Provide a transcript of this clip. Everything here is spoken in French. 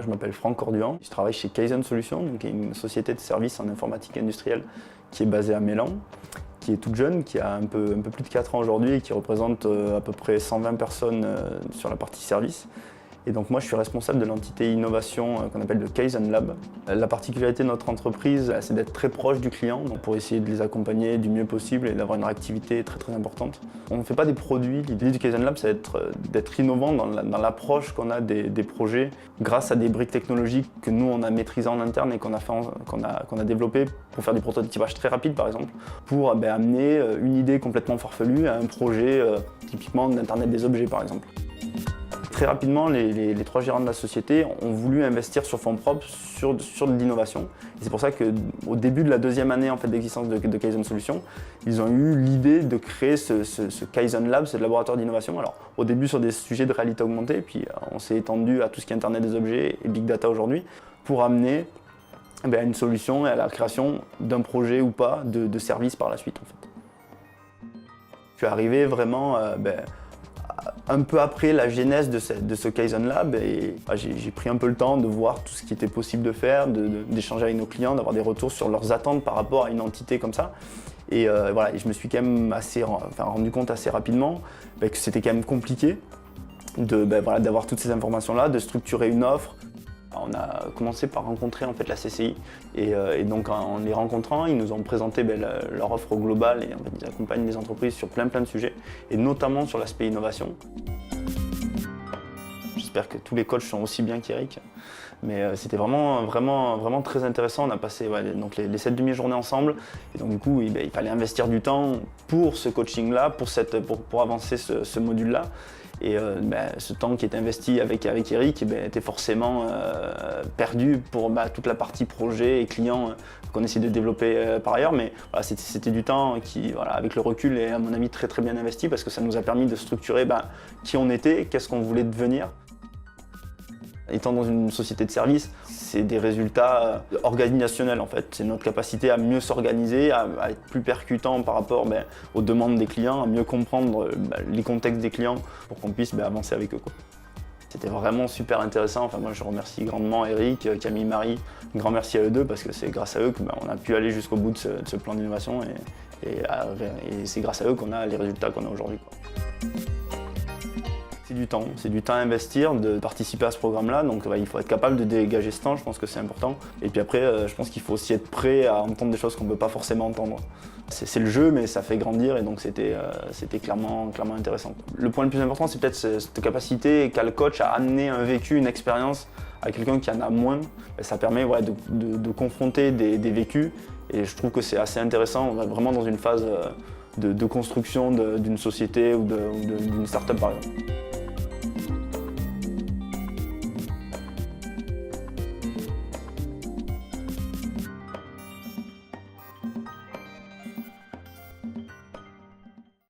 Moi, je m'appelle Franck Corduan. Je travaille chez Kaizen Solutions, donc une société de services en informatique industrielle qui est basée à Mélan, qui est toute jeune, qui a un peu plus de 4 ans aujourd'hui et qui représente à peu près 120 personnes sur la partie service. Et donc moi, je suis responsable de l'entité innovation qu'on appelle le Kaizen Lab. La particularité de notre entreprise, c'est d'être très proche du client, donc pour essayer de les accompagner du mieux possible et d'avoir une réactivité très importante. On ne fait pas des produits. L'idée du Kaizen Lab, c'est d'être innovant dans l'approche qu'on a des projets grâce à des briques technologiques que nous, on a maîtrisées en interne et qu'on a développées pour faire du prototypage très rapide, par exemple, pour amener une idée complètement farfelue à un projet typiquement d'Internet des objets, par exemple. Très rapidement, les 3 gérants de la société ont voulu investir sur fonds propres sur de l'innovation. C'est pour ça qu'au début de la 2e année d'existence de Kaizen Solutions, ils ont eu l'idée de créer ce Kaizen Lab, ce laboratoire d'innovation. Alors au début sur des sujets de réalité augmentée, puis on s'est étendu à tout ce qui est Internet des objets et Big Data aujourd'hui, pour amener à une solution et à la création d'un projet ou pas de service par la suite. Je suis arrivé vraiment un peu après la genèse de ce Kaizen Lab, et j'ai pris un peu le temps de voir tout ce qui était possible de faire, d'échanger avec nos clients, d'avoir des retours sur leurs attentes par rapport à une entité comme ça. Et voilà, et je me suis quand même rendu compte assez rapidement que c'était quand même compliqué d'avoir toutes ces informations-là, de structurer une offre. On a commencé par rencontrer la CCI et donc en les rencontrant, ils nous ont présenté leur offre globale et ils accompagnent les entreprises sur plein de sujets et notamment sur l'aspect innovation. J'espère que tous les coachs sont aussi bien qu'Eric, mais c'était vraiment très intéressant. On a passé donc les 7 demi-journées ensemble et donc du coup il fallait investir du temps pour ce coaching-là, pour avancer ce module-là. Et ce temps qui est investi avec Eric était forcément perdu pour toute la partie projet et client qu'on essaie de développer par ailleurs. Mais voilà, c'était du temps qui, avec le recul, est à mon avis très bien investi parce que ça nous a permis de structurer qui on était, qu'est-ce qu'on voulait devenir. Étant dans une société de service, c'est des résultats organisationnels en fait. C'est notre capacité à mieux s'organiser, à être plus percutant par rapport aux demandes des clients, à mieux comprendre les contextes des clients pour qu'on puisse avancer avec eux. C'était vraiment super intéressant. Moi je remercie grandement Eric, Camille, Marie. Un grand merci à eux deux parce que c'est grâce à eux qu'on a pu aller jusqu'au bout de ce plan d'innovation et c'est grâce à eux qu'on a les résultats qu'on a aujourd'hui. C'est du temps à investir, de participer à ce programme-là, donc il faut être capable de dégager ce temps, je pense que c'est important. Et puis après, je pense qu'il faut aussi être prêt à entendre des choses qu'on ne peut pas forcément entendre. C'est le jeu, mais ça fait grandir et donc c'était clairement intéressant. Le point le plus important, c'est peut-être cette capacité qu'a le coach à amener un vécu, une expérience à quelqu'un qui en a moins. Ça permet de confronter des vécus et je trouve que c'est assez intéressant. On va vraiment dans une phase de construction d'une société ou d'une start-up par exemple.